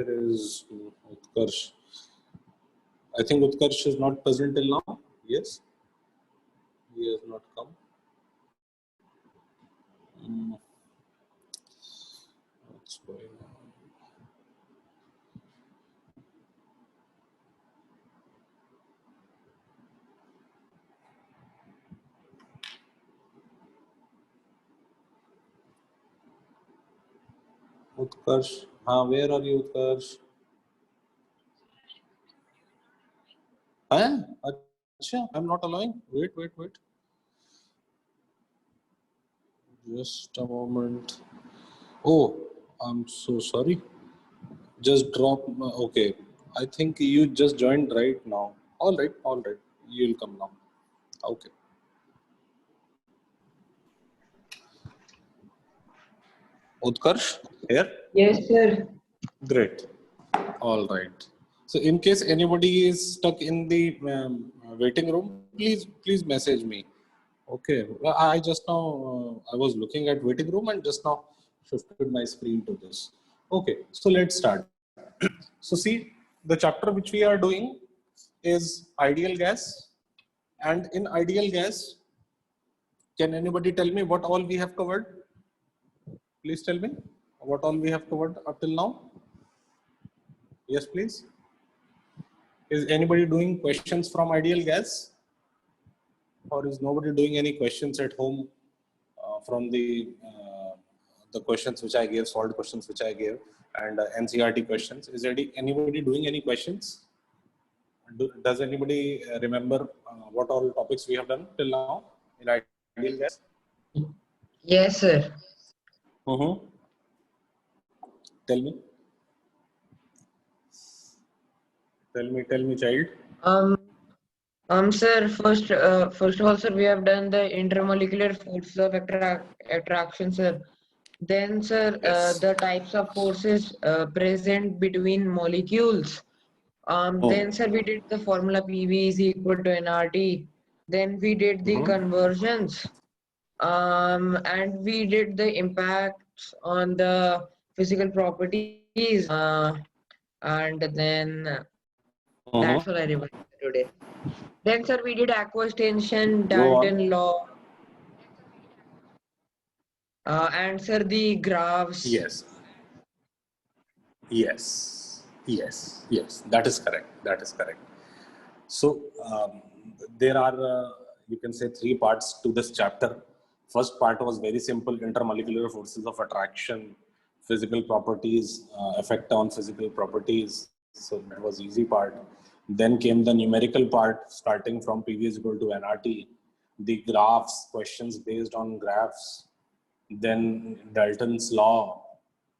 Where is Utkarsh? I think Utkarsh is not present till now. Yes, he has not come. What's going on? Utkarsh, where are you, Utkarsh? Acha, I'm not allowing. Wait. Just a moment. Oh, I'm so sorry. Just drop. Okay, I think you just joined right now. All right. You'll come now. Okay. Utkarsh, here? Yes, sir. Great. All right. So in case anybody is stuck in the waiting room, please message me. Okay. Well, I just now I was looking at waiting room and just now shifted my screen to this. Okay. So let's start. So see, the chapter which we are doing is ideal gas, and in ideal gas, can anybody tell me what all we have covered? Please tell me what all we have covered up till now. Yes, please. Is anybody doing questions from ideal gas? Or is nobody doing any questions at home from the questions which I gave, solved questions which I gave, and NCRT questions? Is anybody doing any questions? Does anybody remember what all topics we have done till now in ideal gas? Yes, sir. Tell me. Tell me, child. Sir, first of all, sir, we have done the intermolecular forces of attraction, sir. Then, sir, Yes. the types of forces present between molecules. Then, sir, we did the formula PV is equal to nRT. Then we did the conversions. And we did the impacts on the physical properties. And then that's all I remember today. Then, sir, we did aqueous tension, Go on. Dalton law, and sir, the graphs. Yes. That is correct. So there are, you can say, three parts to this chapter. First part was very simple: intermolecular forces of attraction, physical properties, effect on physical properties. So that was easy part. Then came the numerical part, starting from PV is equal to nRT, the graphs, questions based on graphs, then Dalton's law,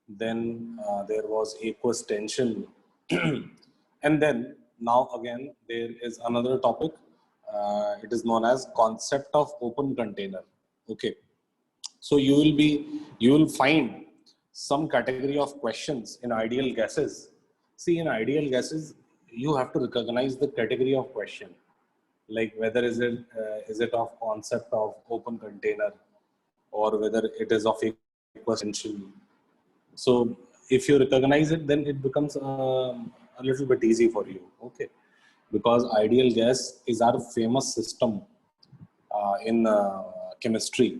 then there was aqueous tension, and then now again there is another topic. It is known as concept of open container. Okay, so you will find some category of questions in ideal gases. See, in ideal gases, you have to recognize the category of question, like whether is it of concept of open container, or whether it is of aqueous tension. So if you recognize it, then it becomes a little bit easy for you. Okay, because ideal gas is our famous system in chemistry.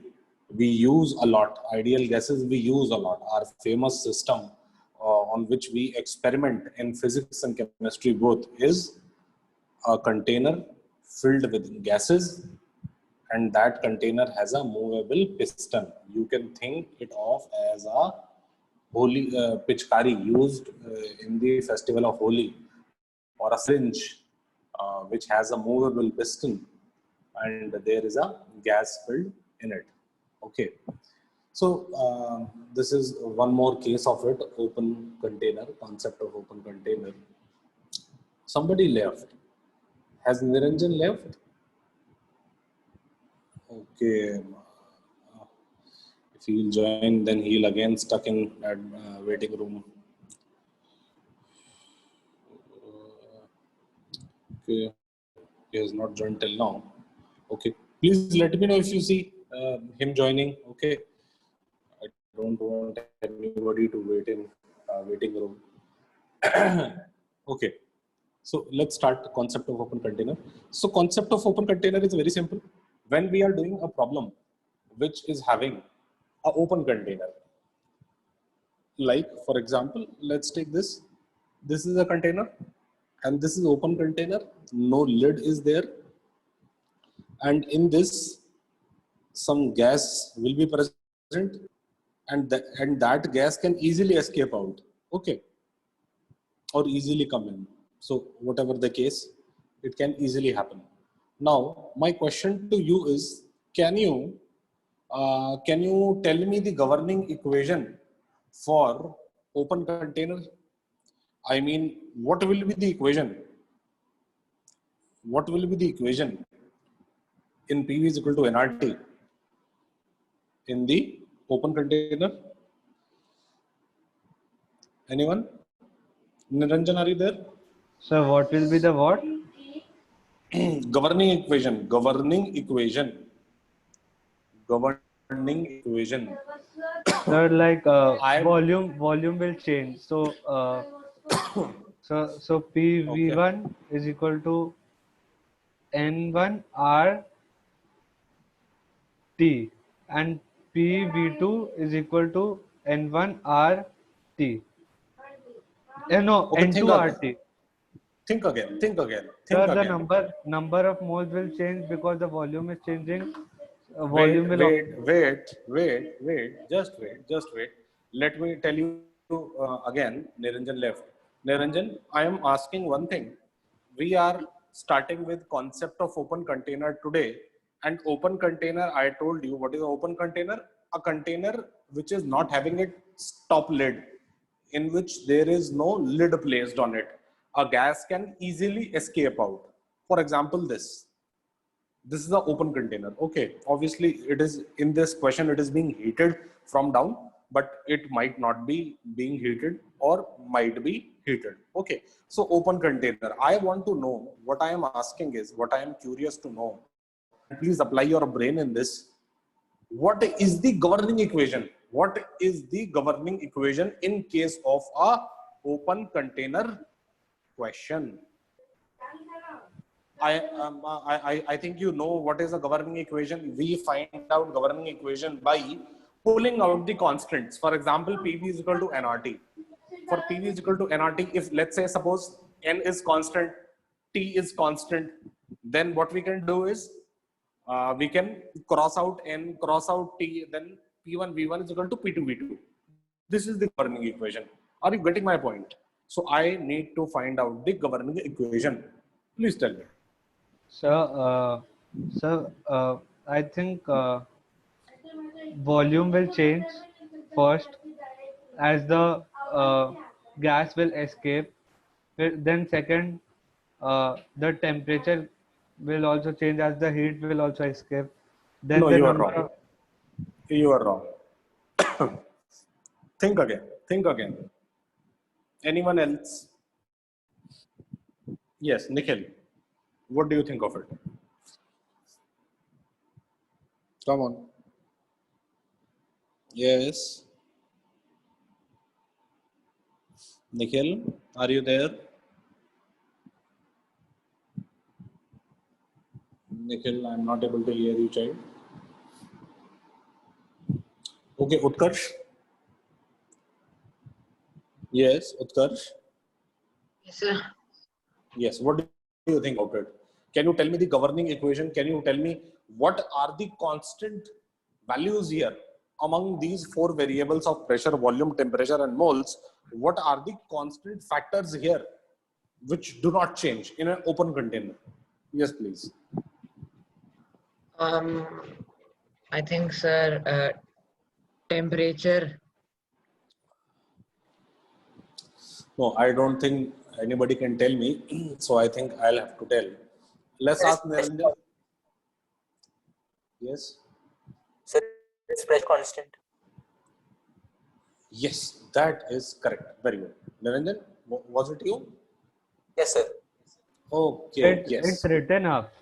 We use a lot. Ideal gases we use a lot. Our famous system on which we experiment in physics and chemistry both is a container filled with gases, and that container has a movable piston. You can think it of as a Holi pichkari used in the festival of Holi, or a syringe which has a movable piston, and there is a gas filled in it. Okay, so this is one more case of it. Open container, concept of open container. Somebody left. Has Niranjan left? Okay. If he'll join, then he'll again stuck in that waiting room. Okay, he has not joined till now. Okay, please let me know if you see him joining. Okay, I don't want anybody to wait in waiting room. Okay. So let's start the concept of open container. So concept of open container is very simple. When we are doing a problem which is having a open container, like for example, let's take this. This is a container and this is open container. No lid is there. And in this, some gas will be present and that gas can easily escape out. Okay. Or easily come in. So whatever the case, it can easily happen. Now, my question to you is, can you tell me the governing equation for open container? I mean, what will be the equation? What will be the equation in PV is equal to nRT in the open container? Anyone? Niranjan, are you there? So what will be the what? Governing equation. Governing equation. Governing equation. Sir, like I volume will change. So so okay. PV1 is equal to N1 R T and PV2 is equal to N1 R T. No, Okay. N2 R T. Think again. Think again. Sir, Think the again. number of moles will change because the volume is changing. Wait. Volume will also. Wait. Wait. Wait. Wait. Just wait. Just wait. Let me tell you again. Niranjan left. Niranjan, I am asking one thing. We are starting with concept of open container today, and open container. I told you what is an open container. A container which is not having a top lid, in which there is no lid placed on it. A gas can easily escape out. For example, this is the open container. Okay, obviously it is in this question, it is being heated from down, but it might not be being heated or might be heated. Okay, so open container, I want to know, what I am asking is, what I am curious to know, and please apply your brain in this, what is the governing equation? What is the governing equation in case of a open container question? I think you know what is a governing equation. We find out governing equation by pulling out the constants. For example, PV is equal to nRT. For PV is equal to nRT, if let's say suppose n is constant, T is constant, then what we can do is we can cross out n, cross out T, then P1 V1 is equal to P2 V2. This is the governing equation. Are you getting my point? So I need to find out the governing equation. Please tell me. So, I think volume will change first as the gas will escape. Then second, the temperature will also change as the heat will also escape. Then No, the you are number wrong. of You are wrong. Think again. Think again. Anyone else? Yes, Nikhil. What do you think of it? Come on. Yes. Nikhil, are you there? Nikhil, I'm not able to hear you, child. Okay, Utkarsh. Yes, Utkarsh. Yes, sir. Yes, what do you think about it? Can you tell me the governing equation? Can you tell me what are the constant values here among these four variables of pressure, volume, temperature, and moles? What are the constant factors here which do not change in an open container? Yes, please. Um, I think, sir, temperature. No, I don't think anybody can tell me. So I think I'll have to tell. Let's ask Niranjan. Yes. Sir, it's pressure constant. Yes, that is correct. Very good. Niranjan, was it you? Yes, sir. Okay, it's yes. written up.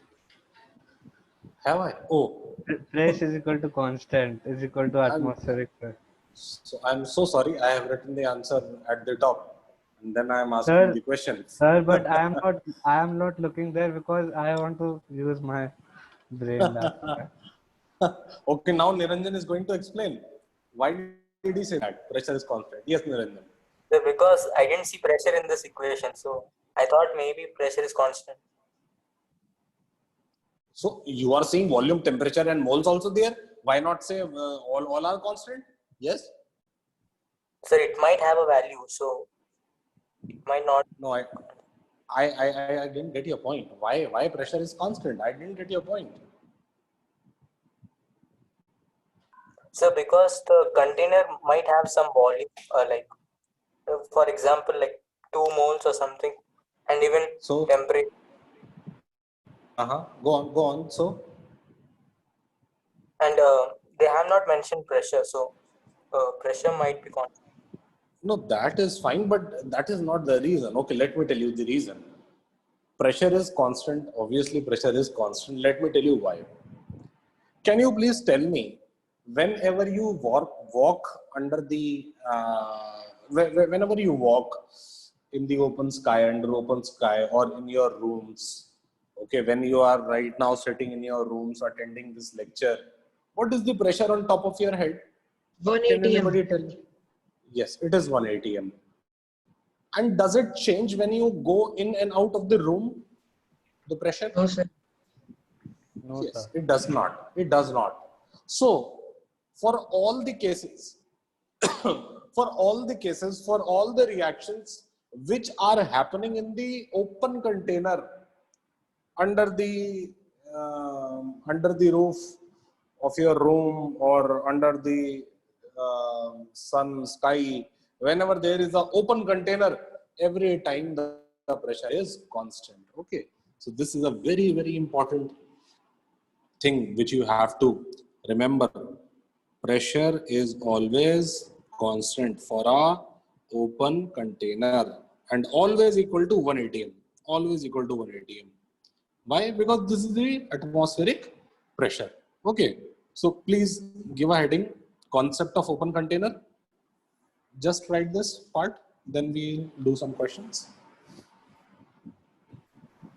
Have I? Oh, Pressure is equal to constant is equal to atmospheric pressure. so I'm so sorry. I have written the answer at the top. and then I am asking Sir, the questions. sir, but I am not looking there because I want to use my brain. That's why. Okay, now Niranjan is going to explain. Why did he say that? Pressure is constant. Yes, Niranjan. Sir, because I didn't see pressure in this equation, so I thought maybe pressure is constant. So you are seeing volume, temperature, and moles also there. Why not say all are constant? Yes. Sir, it might have a value, so it might not. No, I didn't get your point. Why pressure is constant? I didn't get your point. Sir, because the container might have some volume, for example, like 2 moles or something, and even So temperature. go on. So And they have not mentioned pressure, so pressure might be constant. no, that is fine, but that is not the reason. Okay, let me tell you the reason. Pressure is constant. Obviously, pressure is constant. Let me tell you why. Can you please tell me, whenever you walk under the, whenever you walk in the open sky, under open sky, or in your rooms, okay, when you are right now sitting in your rooms attending this lecture, what is the pressure on top of your head? Can 180 anybody m. tell me? Yes, it is 180 m. And does it change when you go in and out of the room, the pressure? No, sir. No, Yes, sir. it does not. It does not. So, for all the cases, for all the reactions which are happening in the open container under the roof of your room or under the sun, sky, whenever there is an open container, every time the pressure is constant. Okay, so this is a very, very important thing which you have to remember. Pressure is always constant for a open container and always equal to 1 atm. Always equal to 1 atm. Why? Because this is the atmospheric pressure. Okay. So please give a heading, concept of open container. Just write this part, then we'll do some questions.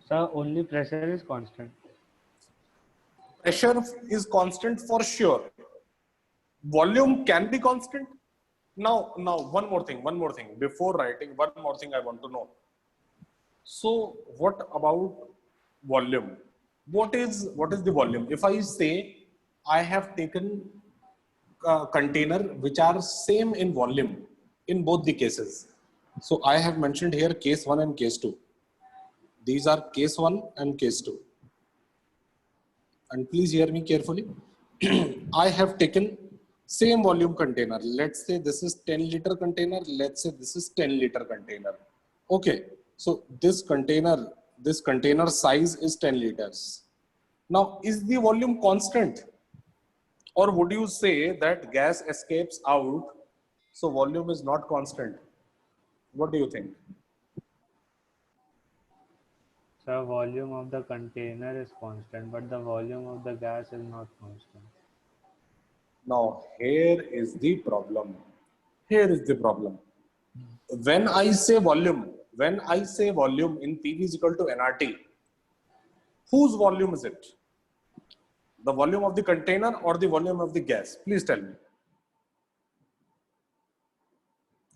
Sir, only pressure is constant. Pressure is constant for sure. Volume can be constant. Now, one more thing. Before writing, one more thing I want to know. So, what about volume? What is the volume? If I say I have taken a container which are same in volume in both the cases. So, I have mentioned here case 1 and case 2. These are case 1 and case 2. And please hear me carefully. I have taken same volume container. Let's say this is 10-liter container. Let's say this is 10-liter container. Okay. So this container size is 10 liters. Now, is the volume constant? Or would you say that gas escapes out, so volume is not constant? What do you think? Sir, volume of the container is constant, but the volume of the gas is not constant. Now, here is the problem. When I say volume in PV is equal to nRT, whose volume is it? The volume of the container or the volume of the gas? Please tell me.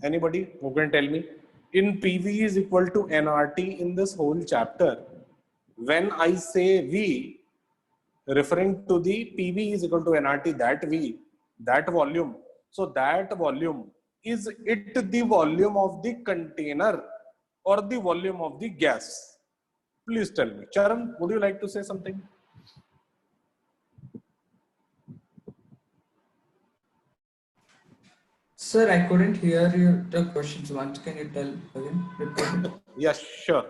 Anybody who can tell me? In PV is equal to nRT in this whole chapter, when I say V, referring to the PV is equal to nRT, that V, that volume. So that volume, is it the volume of the container or the volume of the gas? Please tell me. Charan, would you like to say something? Sir, I couldn't hear the questions once. Can you tell again? Repeat it. Yes, sure.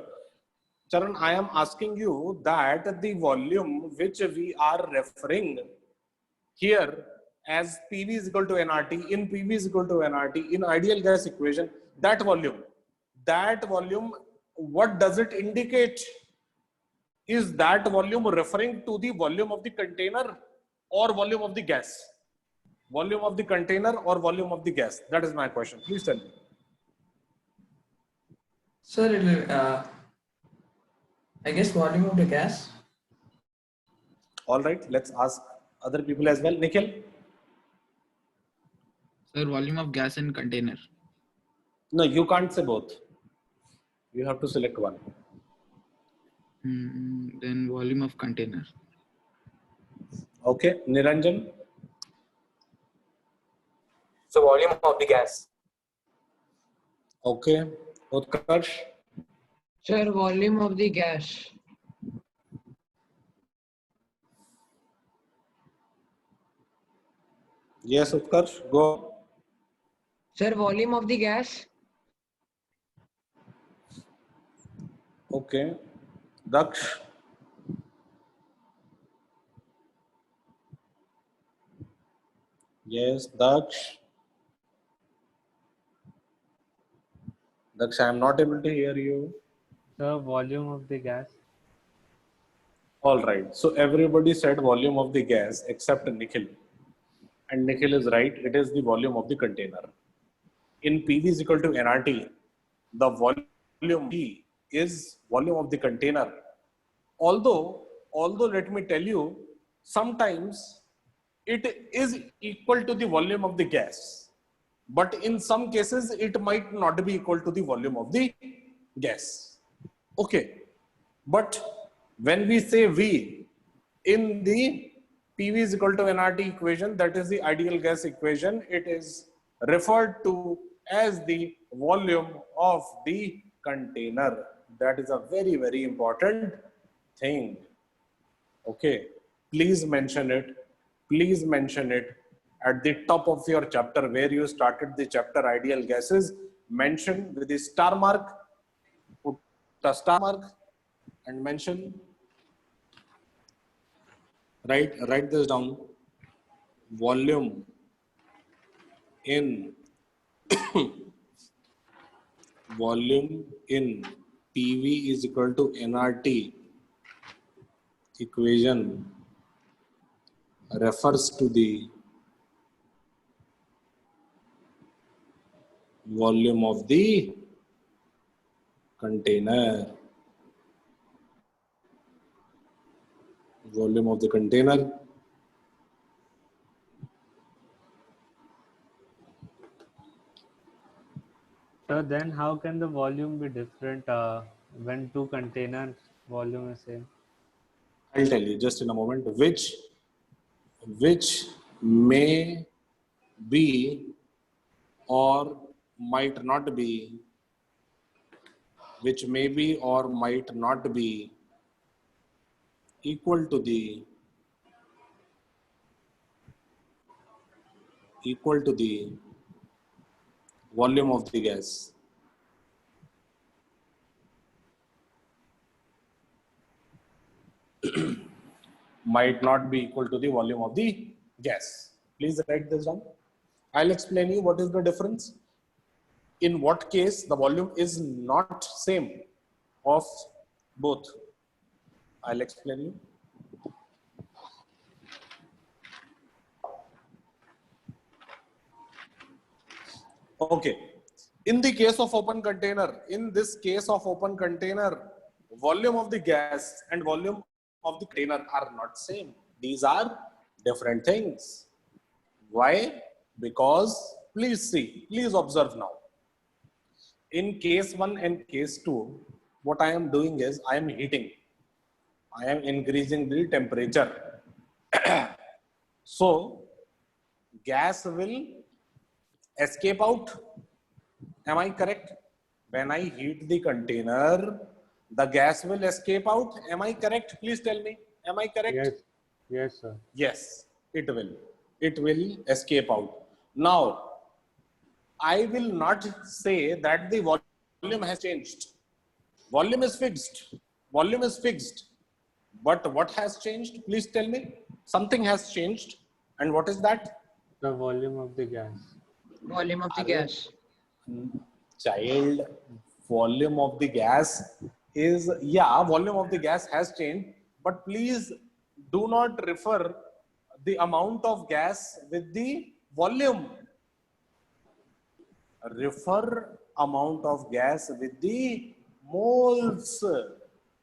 Charan, I am asking you that the volume which we are referring here as PV is equal to nRT, in PV is equal to nRT, in ideal gas equation, that volume, what does it indicate? Is that volume referring to the volume of the container or volume of the gas? Volume of the container or volume of the gas? That is my question. Please tell me. Sir, it will, I guess volume of the gas. All right, let's ask other people as well. Nikhil? Sir, volume of gas in container. No, you can't say both. You have to select one. Then volume of container. Okay, Niranjan? So volume of the gas. Okay, Utkarsh? Sir, volume of the gas. Yes, Utkarsh, go. Sir, volume of the gas. Okay, Daksh? Yes, Daksh? Daksh, I am not able to hear you. The volume of the gas. All right, so everybody said volume of the gas except Nikhil. And Nikhil is right, it is the volume of the container. In PV is equal to nRT, the volume T is volume of the container. Although let me tell you, sometimes it is equal to the volume of the gas. But in some cases, it might not be equal to the volume of the gas. Okay. But when we say V in the PV is equal to nRT equation, that is the ideal gas equation, it is referred to as the volume of the container. That is a very, very important thing. Okay, please mention it. Please mention it at the top of your chapter where you started the chapter ideal gases. Mention with the star mark, put the star mark and mention. Write this down. Volume in volume in PV is equal to nRT equation refers to the volume of the container. Volume of the container. So then how can the volume be different when two containers volume is same? I'll tell you just in a moment, which may be or might not be, which may be or might not be equal to the volume of the gas. Might not be equal to the volume of the gas. Please write this down. I'll explain you what is the difference. In what case the volume is not same of both. I'll explain you. Okay. In the case of open container, in this case of open container, volume of the gas and volume of the container are not same. These are different things. Why? Because, please see, please observe now. In case 1 and case 2, what I am doing is I am heating. I am increasing the temperature. So, gas will escape out. Am I correct? When I heat the container, the gas will escape out. Am I correct? Please tell me. Am I correct? Yes. Yes, sir. Yes, it will. It will escape out. Now, I will not say that the volume has changed. Volume is fixed. Volume is fixed. But what has changed? Please tell me. Something has changed. And what is that? The volume of the gas. Volume of the gas. Child, volume of the gas is, yeah, volume of the gas has changed. But please do not refer the amount of gas with the volume. Refer amount of gas with the Moles.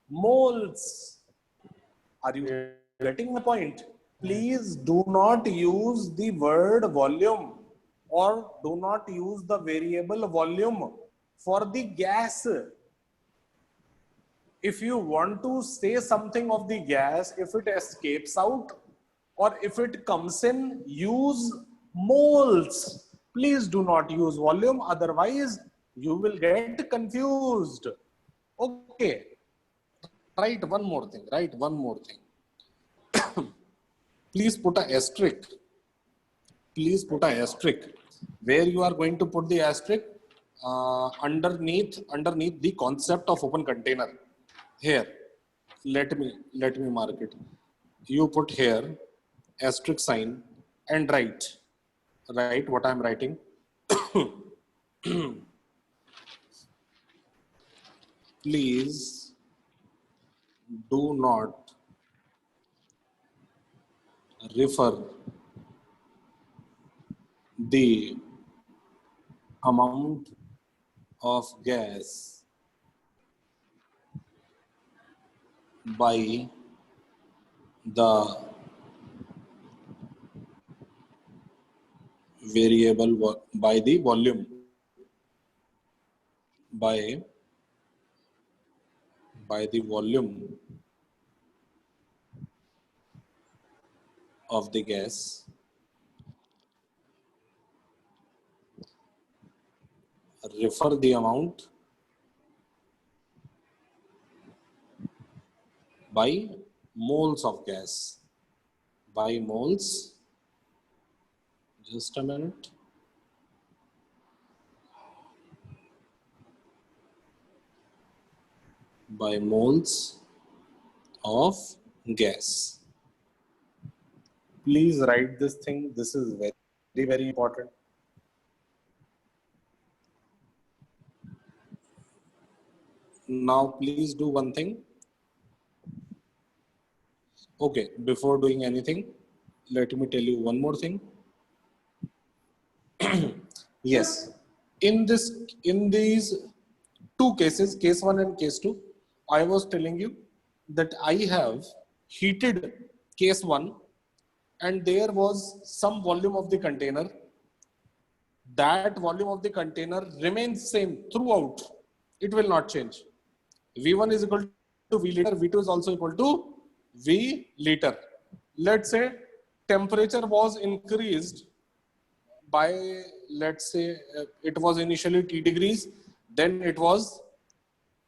Moles. Are you getting my point? Please do not use the word volume or do not use the variable volume for the gas. If you want to say something of the gas, if it escapes out or if it comes in, use moles. Please do not use volume, otherwise you will get confused. Okay. Write one more thing. Write one more thing. Please put a asterisk. Please put a asterisk. Where you are going to put the asterisk? Underneath the concept of open container. Here, let me mark it. You put here asterisk sign and write what I am writing. Please do not refer the amount of gas by the variable by the volume by the volume of the gas refer the amount by moles of gas by moles. Just a minute. By moles of gas. Please write this thing. This is very, very important. Now, please do one thing. Okay, before doing anything, let me tell you one more thing. Yes, in these two cases, case 1 and case 2, I was telling you that I have heated case 1 and there was some volume of the container. That volume of the container remains same throughout. It will not change. V1 is equal to V liter, V2 is also equal to V liter. Let's say temperature was increased by, let's say it was initially T degrees, then it was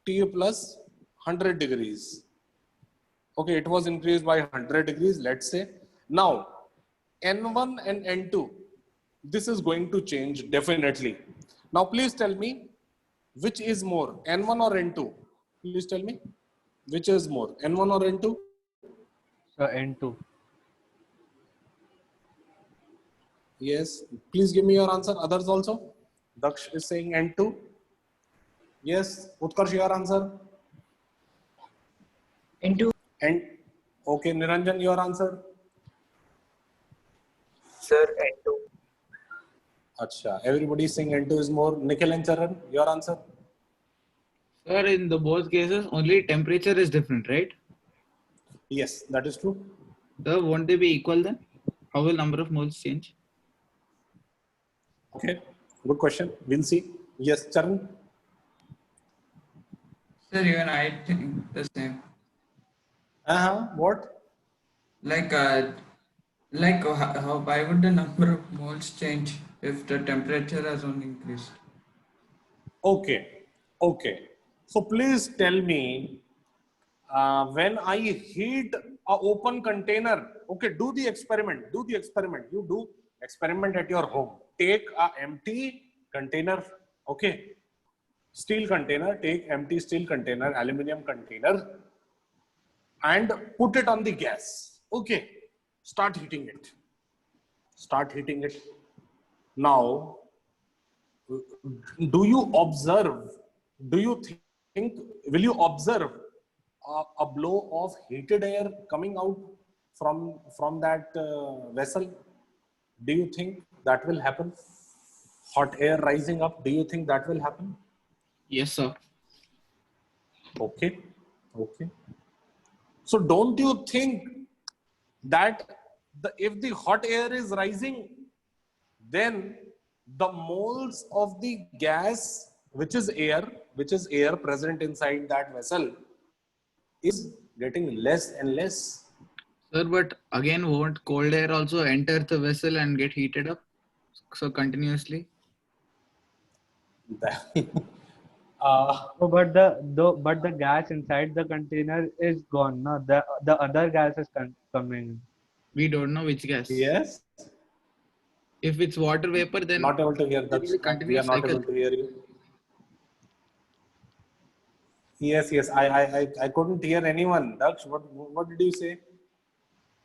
T plus 100 degrees. Okay, it was increased by 100 degrees, let's say. Now, N1 and N2, this is going to change definitely. Now, please tell me, which is more, N1 or N2? Please tell me, which is more, N1 or N2? N2. Yes, please give me your answer. Others also? Daksh is saying N2. Yes, Utkarsh, your answer? Into And okay, Niranjan, your answer? Sir, N2. Acha, everybody is saying N2 is more. Nikhil and Charan, your answer? Sir, in the both cases, only temperature is different, right? Yes, that is true. Sir, won't they be equal then? How will number of moles change? Okay, good question. We'll see. Yes, Charan? Sir, even I think the same. What? Like, why would the number of moles change if the temperature has only increased? Okay, okay. So please tell me, when I heat a open container, okay, do the experiment. You do experiment at your home. Take a empty container, okay, steel container. Take empty steel container, aluminum container, and put it on the gas. Okay, start heating it. Now, do you observe? Do you think? Will you observe a blow of heated air coming out from that vessel? Do you think that will happen? Hot air rising up. Do you think that will happen? Yes, sir. Okay. Okay. So don't you think that if the hot air is rising, then the moles of the gas, which is air present inside that vessel, is getting less and less. Sir, but again, won't cold air also enter the vessel and get heated up so continuously? Oh, but the gas inside the container is gone. No, the other gas is coming. We don't know which gas. Yes. If it's water vapor, then Not able to hear there that. will be We are continuous not cycle. able to hear you. Yes, yes. I couldn't hear anyone. Daksh, what did you say?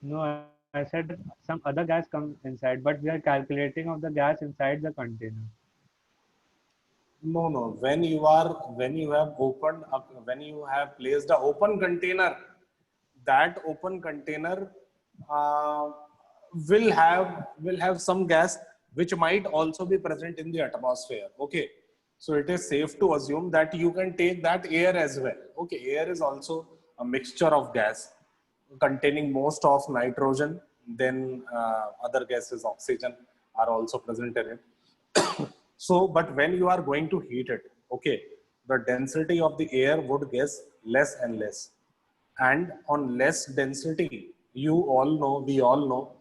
No, I said that some other gas comes inside, but we are calculating of the gas inside the container. No, no. When you have placed a open container, that open container uh, will have some gas which might also be present in the atmosphere. Okay, so it is safe to assume that you can take that air as well. Okay, air is also a mixture of gas containing most of nitrogen. Then other gases, oxygen, are also present in it. So, but when you are going to heat it, okay, the density of the air would get less and less. And on less density, we all know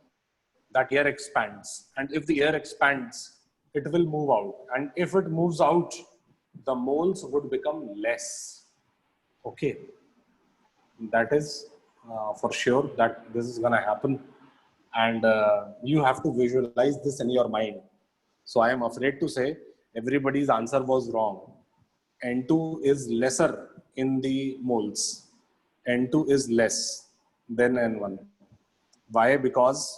that air expands. And if the air expands, it will move out. And if it moves out, the moles would become less. Okay, that is for sure that this is going to happen. And you have to visualize this in your mind. So I am afraid to say everybody's answer was wrong. N2 is lesser in the moles. N2 is less than N1. Why? Because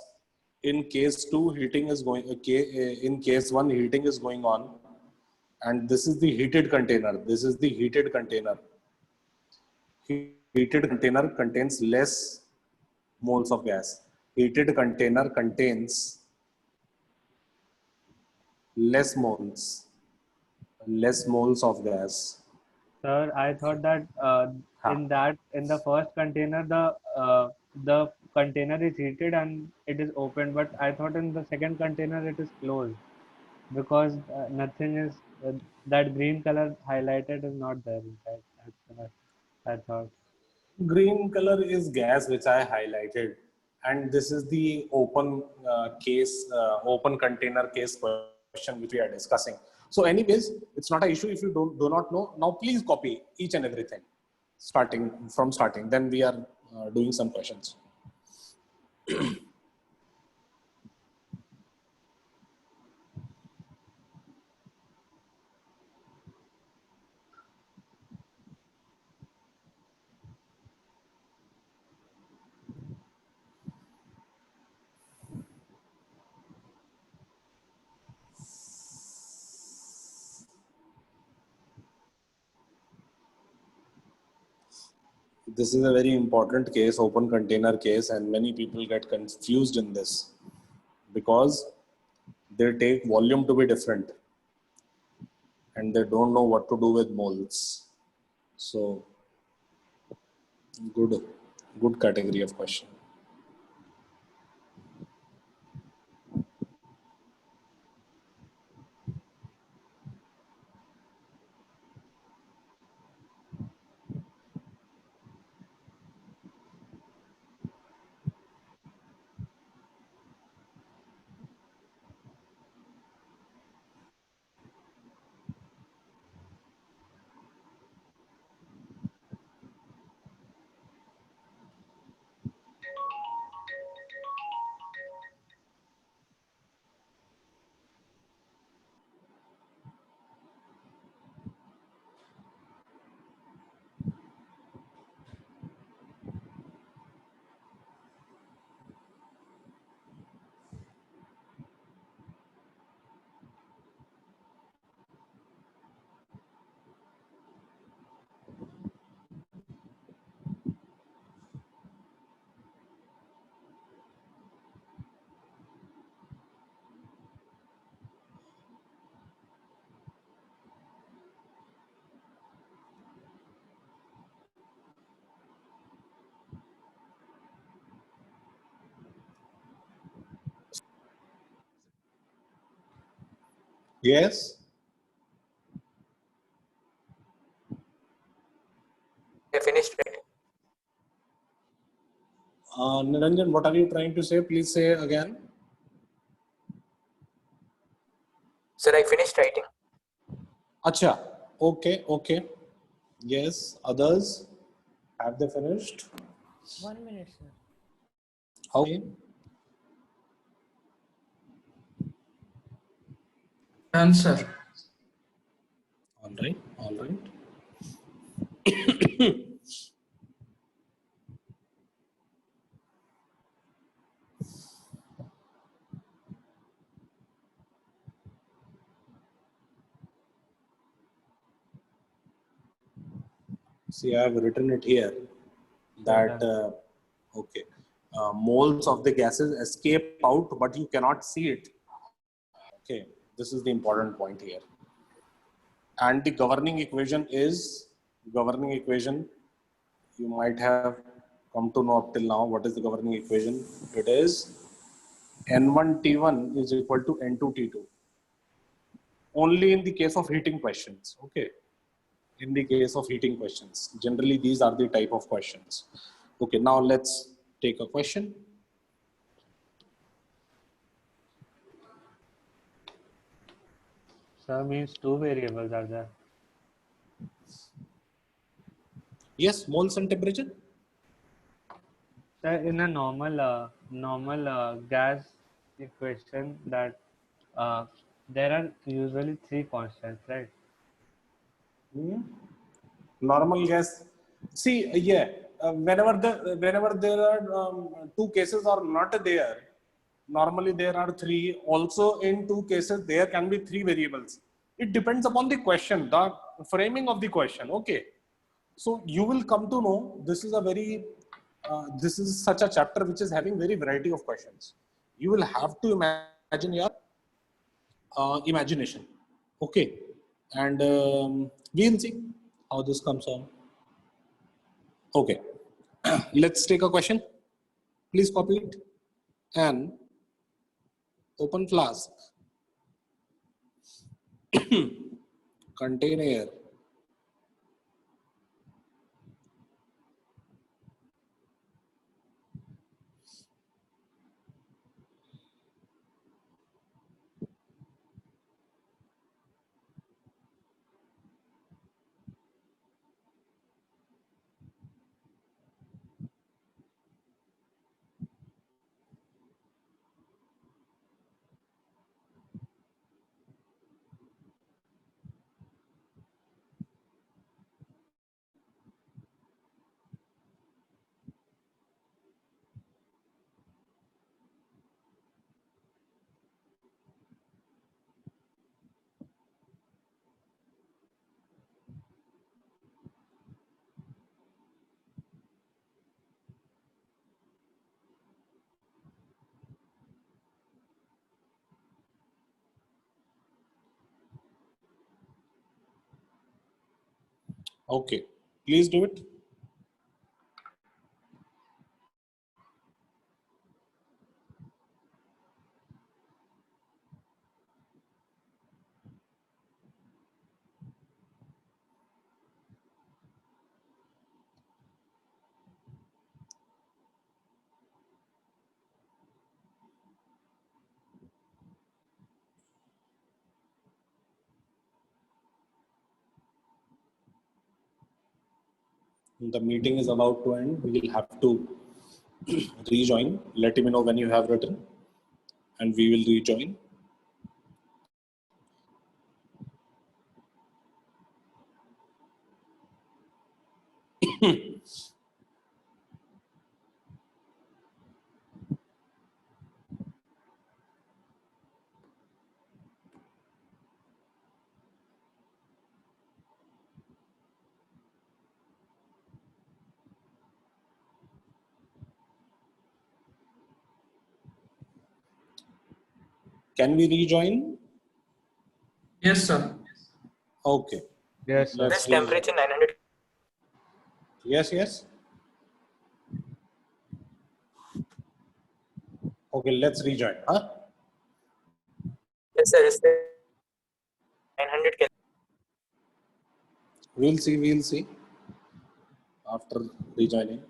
in case 2 heating is going, in case 1 heating is going on, and this is the heated container. This is the heated container. Heated container contains less moles of gas. Heated container contains less moles, less moles of gas. Sir, I thought that Huh. in the first container the container is heated and it is open, but I thought in the second container it is closed because nothing is that green color highlighted is not there inside. That's what I thought. Green color is gas which I highlighted, and this is the open container case question which we are discussing. So, anyways, it's not an issue if you do not know. Now, please copy each and everything starting. Then we are doing some questions. This is a very important case, open container case, and many people get confused in this because they take volume to be different and they don't know what to do with moles. So, good, good category of question. Yes. I finished writing. Niranjan, what are you trying to say? Please say again. Sir, I finished writing. Acha. Okay. Okay. Yes. Others, have they finished? 1 minute, sir. Okay. Done, sir. All right. All right. See, I have written it here that okay, moles of the gases escape out, but you cannot see it. Okay, this is the important point here. And the governing equation is governing equation. You might have come to know up till now what is the governing equation. It is N1T1 is equal to N2T2. Only in the case of heating questions. Okay. In the case of heating questions, generally these are the type of questions. Okay, now let's take a question. Sir, means two variables are there. Yes, moles and temperature. Sir, in a normal gas equation, that there are usually three constants, right? Normal gas. See, yeah, whenever there are two cases are not there, normally there are three. Also, in two cases there can be three variables. It depends upon the question, the framing of the question. Okay, so you will come to know this is a very this is such a chapter which is having very variety of questions. You will have to imagine your imagination. Okay, and we'll see how this comes on. Okay, let's take a question. Please copy it. An open flask contain air Okay, please do it. The meeting is about to end. We will have to rejoin. Let me know when you have written, and we will rejoin. Can we rejoin? Yes, sir. Okay. Yes, sir. Let's This rejoin. temperature 900. Yes, yes. Okay, let's rejoin. Huh? Yes, sir. Yes, sir. 900 Kelvin. We'll see after rejoining.